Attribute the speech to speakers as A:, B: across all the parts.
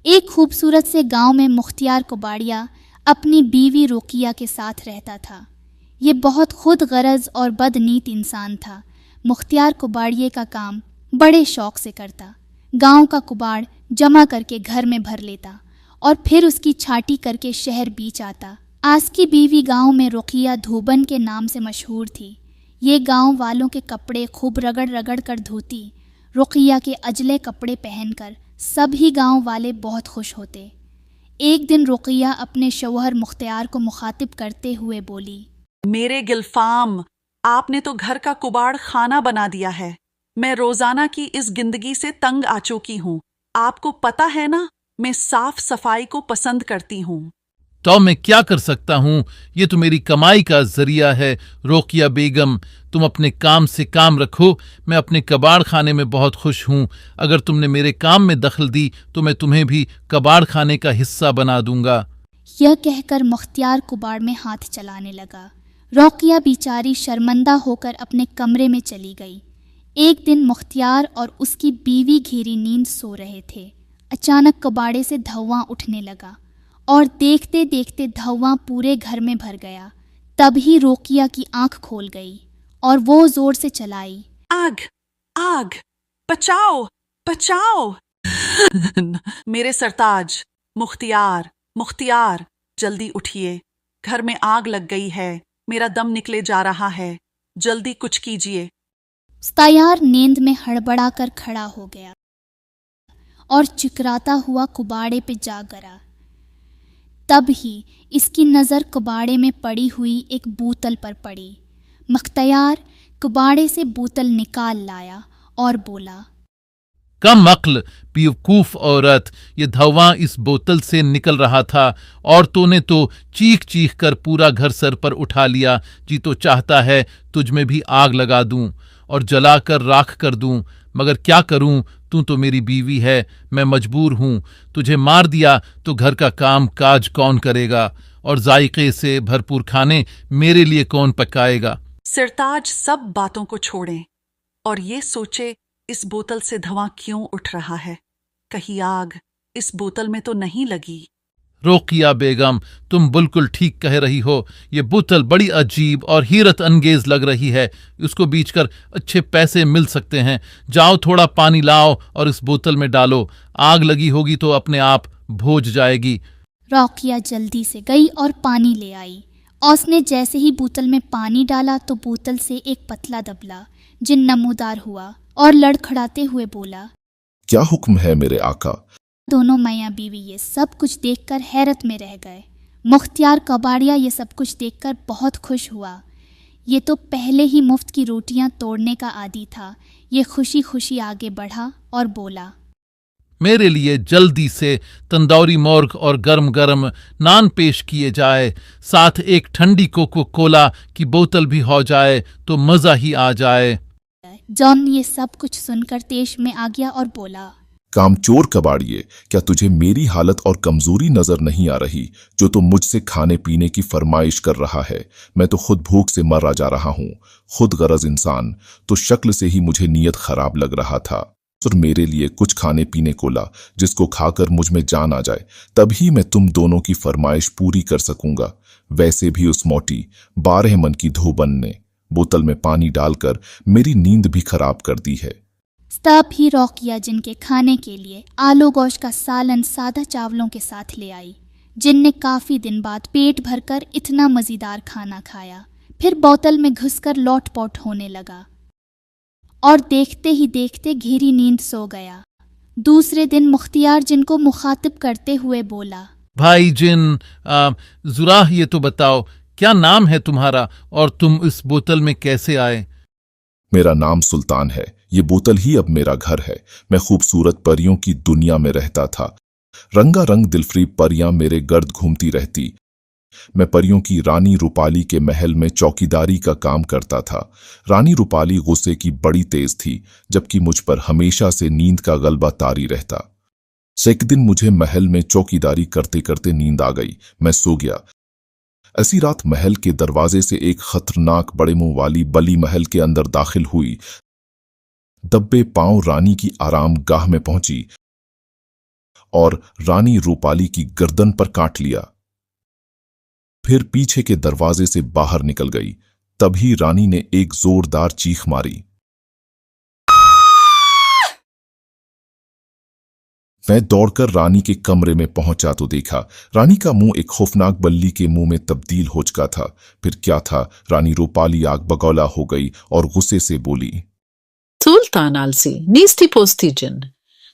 A: एक खूबसूरत से गांव में मुख्तियार कुबाड़िया अपनी बीवी रुकिया के साथ रहता था। ये बहुत खुद गरज और बदनीत इंसान था। मुख्तियार कुबाड़िए का काम बड़े शौक से करता। गांव का कुबाड़ जमा करके घर में भर लेता और फिर उसकी छाटी करके शहर बीच आता। आस की बीवी गांव में रुकिया धोबन के नाम से मशहूर थी। ये गांव वालों के कपड़े खूब रगड़ रगड़ कर धोती। रुकिया के अजले कपड़े पहनकर सभी गांव वाले बहुत खुश होते। एक दिन रुकिया अपने शौहर मुख्तियार को मुखातिब करते हुए बोली,
B: मेरे गिलफाम, आपने तो घर का कुबाड़ खाना बना दिया है। मैं रोजाना की इस जिंदगी से तंग आ चुकी हूँ। आपको पता है ना, मैं साफ सफाई को पसंद करती हूँ।
C: तो मैं क्या कर सकता हूँ, ये तो मेरी कमाई का जरिया है। रोकिया बेगम, तुम अपने काम से काम रखो। मैं अपने कबाड़ खाने में बहुत खुश हूँ। अगर तुमने मेरे काम में दखल दी तो मैं तुम्हें भी कबाड़ खाने का हिस्सा बना दूंगा।
A: यह कहकर मुख्तियार कुबाड़ में हाथ चलाने लगा। रोकिया बेचारी शर्मिंदा होकर अपने कमरे में चली गई। एक दिन मुख्तियार और उसकी बीवी घेरी नींद सो रहे थे। अचानक कबाड़े से धुआं उठने लगा और देखते देखते धुआं पूरे घर में भर गया। तभी रोकिया की आंख खोल गई और वो जोर से चलाई,
B: आग, आग, बचाओ, बचाओ। मेरे सरताज, मुख्तियार, मुख्तियार, जल्दी उठिए। घर में आग लग गई है। मेरा दम निकले जा रहा है। जल्दी कुछ कीजिए।
A: मुख्तियार नींद में हड़बड़ा कर खड़ा हो गया और चिकराता हुआ कुबाड़े पे जा गिरा। तब ही इसकी नज़र कुबाड़े में पड़ी हुई एक बोतल पर पड़ी। मुख्तियार कुबाड़े से बोतल निकाल लाया और बोला,
C: कम अक्ल बेवकूफ औरत, ये धुआं इस बोतल से निकल रहा था। औरतों ने तो चीख चीख कर पूरा घर सर पर उठा लिया। जी तो चाहता है तुझ में भी आग लगा दूं और जलाकर राख कर दूं, मगर क्या करूं, तू तो मेरी बीवी है। मैं मजबूर हूं। तुझे मार दिया तो घर का काम काज कौन करेगा और जायके से भरपूर खाने मेरे लिए कौन पकाएगा।
B: सरताज सब बातों को छोड़ें और ये सोचे, इस बोतल से धुआं क्यों उठ रहा है। कहीं आग इस बोतल में तो नहीं लगी।
C: रोकिया बेगम, तुम बिल्कुल ठीक कह रही हो। ये बोतल बड़ी अजीब और हैरत अंगेज लग रही है। इसको बेचकर अच्छे पैसे मिल सकते हैं। जाओ थोड़ा पानी लाओ और इस बोतल में डालो। आग लगी होगी तो अपने आप भोज जाएगी।
A: रोकिया जल्दी से गई और पानी ले आई। उसने जैसे ही बोतल में पानी डाला तो बोतल से एक पतला दबला जिन नमूदार हुआ और लड़खड़ाते हुए बोला,
D: क्या हुक्म है मेरे आका।
A: दोनों मियाँ बीवी ये सब कुछ देखकर हैरत में रह गए। मुख्तियार कबाड़िया ये सब कुछ देखकर बहुत खुश हुआ। ये तो पहले ही मुफ्त की रोटियां तोड़ने का आदी था। ये खुशी खुशी आगे बढ़ा और बोला,
C: मेरे लिए जल्दी से तंदूरी मुर्ग और गरम गरम नान पेश किए जाए। साथ एक ठंडी कोको कोला की बोतल भी हो जाए तो मज़ा ही आ जाए।
A: जॉन ये सब कुछ सुनकर तेश में आ गया और बोला,
D: कामचोर कबाड़िए, क्या तुझे मेरी हालत और कमजोरी नजर नहीं आ रही जो तुम मुझसे खाने पीने की फरमाइश कर रहा है। मैं तो खुद भूख से मरा जा रहा हूँ। खुद गरज इंसान तो शक्ल से ही मुझे नीयत खराब लग रहा था। और मेरे लिए कुछ खाने पीने को ला जिसको खाकर मुझ में जान आ जाए, तभी मैं तुम दोनों की फरमाइश पूरी कर सकूंगा। वैसे भी उस मोटी 12 मन की धोबन ने बोतल में पानी डालकर मेरी नींद भी खराब कर दी है।
A: तब ही रोकिया जिनके खाने के लिए आलू गोश्त का सालन सादा चावलों के साथ ले आई। जिन ने काफी दिन बाद पेट भरकर इतना मजेदार खाना खाया। फिर बोतल में घुसकर लौटपोट होने लगा और देखते ही देखते गहरी नींद सो गया। दूसरे दिन मुख्तियार जिन को मुखातिब करते हुए बोला,
C: भाई जिन, जुराह ये तो बताओ क्या नाम है तुम्हारा और तुम इस बोतल में कैसे आए।
D: मेरा नाम सुल्तान है। ये बोतल ही अब मेरा घर है। मैं खूबसूरत परियों की दुनिया में रहता था। रंगारंग दिलफरीब परियां मेरे गर्द घूमती रहती। मैं परियों की रानी रूपाली के महल में चौकीदारी का काम करता था। रानी रूपाली गुस्से की बड़ी तेज थी, जबकि मुझ पर हमेशा से नींद का गलबा तारी रहता। एक दिन मुझे महल में चौकीदारी करते करते नींद आ गई। मैं सो गया। ऐसी रात महल के दरवाजे से एक खतरनाक बड़े मुंह वाली बली महल के अंदर दाखिल हुई। दब्बे पांव रानी की आराम गाह में पहुंची और रानी रूपाली की गर्दन पर काट लिया। फिर पीछे के दरवाजे से बाहर निकल गई। तभी रानी ने एक जोरदार चीख मारी। मैं दौड़कर रानी के कमरे में पहुंचा तो देखा रानी का मुंह एक खौफनाक बल्ली के मुंह में तब्दील हो चुका था। फिर क्या था, रानी रूपाली आग बगौला हो गई और गुस्से से बोली,
E: सुल्तान आलसी, नीस्ती पोस्ती जिन,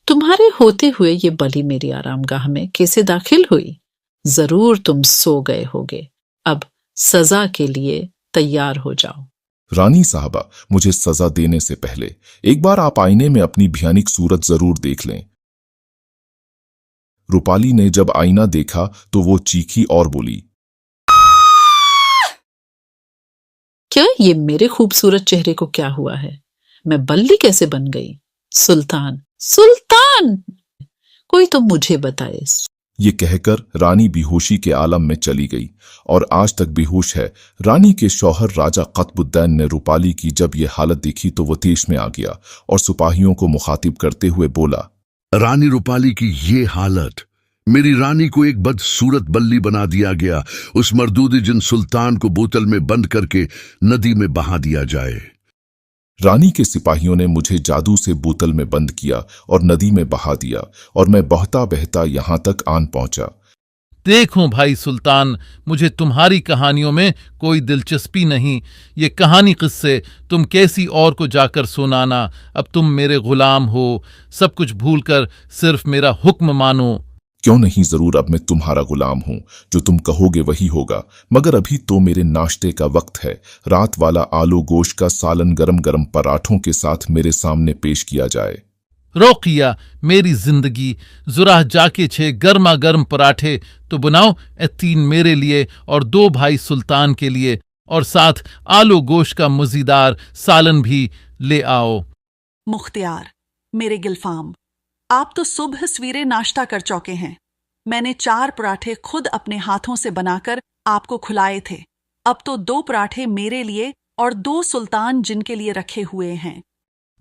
E: तुम्हारे होते हुए ये बलि मेरी आरामगाह में कैसे दाखिल हुई? जरूर तुम सो गए होगे। अब सजा के लिए तैयार हो जाओ।
D: रानी साहबा, मुझे सजा देने से पहले एक बार आप आईने में अपनी भयानक सूरत जरूर देख लें। रूपाली ने जब आईना देखा तो वो चीखी और बोली,
E: क्या ये मेरे खूबसूरत चेहरे को क्या हुआ है? मैं बल्ली कैसे बन गई? सुल्तान, सुल्तान, कोई तो मुझे बताए।
D: ये कहकर रानी बेहोशी के आलम में चली गई और आज तक बेहोश है। रानी के शौहर राजा कतबुद्दीन ने रूपाली की जब ये हालत देखी तो वो तेश में आ गया और सिपाहियों को मुखातिब करते हुए बोला,
F: रानी रूपाली की ये हालत, मेरी रानी को एक बदसूरत बल्ली बना दिया गया। उस मरदूद जिन सुल्तान को बोतल में बंद करके नदी में बहा दिया जाए।
D: रानी के सिपाहियों ने मुझे जादू से बोतल में बंद किया और नदी में बहा दिया और मैं बहता बहता यहां तक आन पहुंचा।
C: देखो भाई सुल्तान, मुझे तुम्हारी कहानियों में कोई दिलचस्पी नहीं। ये कहानी किस्से तुम कैसी और को जाकर सुनाना। अब तुम मेरे गुलाम हो, सब कुछ भूलकर सिर्फ मेरा हुक्म मानो।
D: क्यों नहीं, जरूर अब मैं तुम्हारा गुलाम हूं। जो तुम कहोगे वही होगा, मगर अभी तो मेरे नाश्ते का वक्त है। रात वाला आलू गोश्त का सालन गरम गरम पराठों के साथ मेरे सामने पेश किया जाए।
C: रोकिया, मेरी जिंदगी, जुरा जाके 6 गर्मा गर्म पराठे तो बनाओ, 3 मेरे लिए और 2 भाई सुल्तान के लिए, और साथ आलू गोश्त का मज़ेदार सालन भी ले आओ।
B: मुख्तियार, मेरे गिलफाम, आप तो सुबह सवेरे नाश्ता कर चौके हैं। मैंने 4 पराठे खुद अपने हाथों से बनाकर आपको खुलाए थे। अब तो 2 पराठे मेरे लिए और 2 सुल्तान जिनके लिए रखे हुए हैं।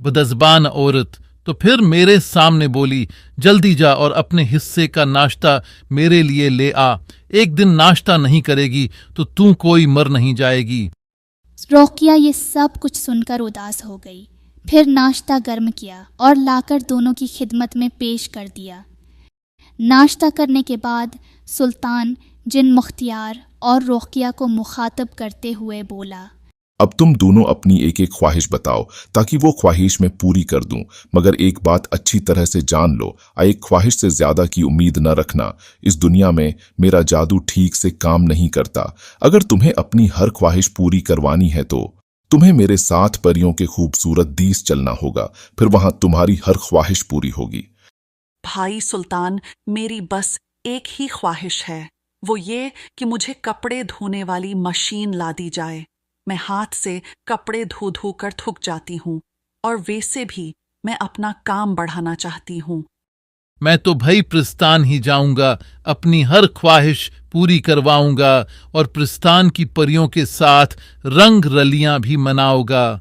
C: बदज़बान औरत तो फिर मेरे सामने बोली, जल्दी जा और अपने हिस्से का नाश्ता मेरे लिए ले आ। एक दिन नाश्ता नहीं करेगी तो तू कोई मर नहीं जाएगी।
A: रोकिया ये सब कुछ सुनकर उदास हो गई। फिर नाश्ता गर्म किया और लाकर दोनों की खिदमत में पेश कर दिया। नाश्ता करने के बाद सुल्तान जिन मुख्तियार और रोकिया को मुखातब करते हुए बोला,
D: अब तुम दोनों अपनी एक एक ख्वाहिश बताओ ताकि वो ख्वाहिश मैं पूरी कर दूं, मगर एक बात अच्छी तरह से जान लो, एक ख्वाहिश से ज्यादा की उम्मीद न रखना। इस दुनिया में मेरा जादू ठीक से काम नहीं करता। अगर तुम्हें अपनी हर ख्वाहिश पूरी करवानी है तो तुम्हें मेरे 7 परियों के खूबसूरत देश चलना होगा, फिर वहां तुम्हारी हर ख्वाहिश पूरी होगी।
B: भाई सुल्तान, मेरी बस एक ही ख्वाहिश है, वो ये कि मुझे कपड़े धोने वाली मशीन ला दी जाए। मैं हाथ से कपड़े धो धो कर थक जाती हूँ और वैसे भी मैं अपना काम बढ़ाना चाहती हूँ।
C: मैं तो भाई प्रस्थान ही जाऊंगा, अपनी हर ख्वाहिश पूरी करवाऊंगा और प्रस्थान की परियों के साथ रंग रलियां भी मनाऊंगा।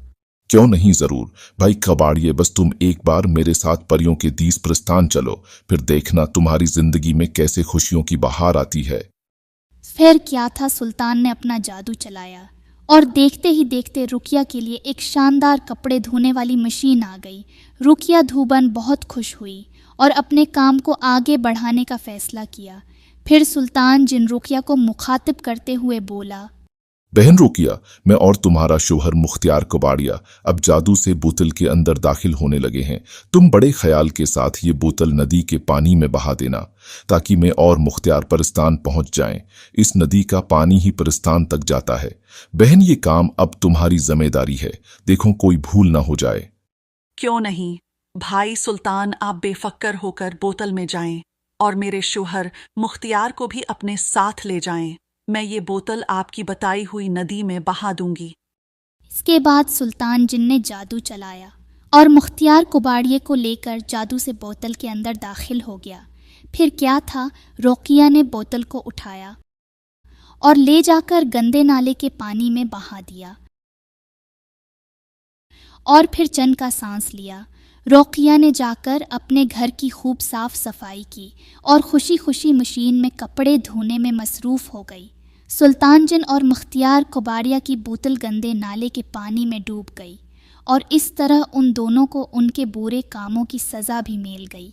D: क्यों नहीं, जरूर भाई कबाड़िए, बस तुम एक बार मेरे साथ परियों के देश प्रस्थान चलो, फिर देखना तुम्हारी जिंदगी में कैसे खुशियों की बहार आती है।
A: फिर क्या था, सुल्तान ने अपना जादू चलाया और देखते ही देखते रुकिया के लिए एक शानदार कपड़े धोने वाली मशीन आ गई। रुकिया धूबन बहुत खुश हुई और अपने काम को आगे बढ़ाने का फैसला किया। फिर सुल्तान जिन रुकिया को मुखातिब करते हुए बोला,
D: बहन रुकिया, मैं और तुम्हारा शोहर मुख्तियार कबाड़िया अब जादू से बोतल के अंदर दाखिल होने लगे हैं। तुम बड़े ख्याल के साथ ये बोतल नदी के पानी में बहा देना ताकि मैं और मुख्तियार परिस्तान पहुंच जाएं। इस नदी का पानी ही परिस्तान तक जाता है। बहन, ये काम अब तुम्हारी जिम्मेदारी है, देखो कोई भूल ना हो जाए।
B: क्यों नहीं भाई सुल्तान, आप बेफक्र होकर बोतल में जाएं और मेरे शोहर मुख्तियार को भी अपने साथ ले जाएं। मैं ये बोतल आपकी बताई हुई नदी में बहा दूंगी।
A: इसके बाद सुल्तान जिन ने जादू चलाया और मुख्तियार कुबाड़िए को लेकर जादू से बोतल के अंदर दाखिल हो गया। फिर क्या था, रोकिया ने बोतल को उठाया और ले जाकर गंदे नाले के पानी में बहा दिया और फिर चैन का सांस लिया। रोकिया ने जाकर अपने घर की खूब साफ सफाई की और खुशी खुशी मशीन में कपड़े धोने में मसरूफ़ हो गई। सुल्तान जिन और मुख्तियार कुबाड़िया की बोतल गंदे नाले के पानी में डूब गई और इस तरह उन दोनों को उनके बुरे कामों की सज़ा भी मिल गई।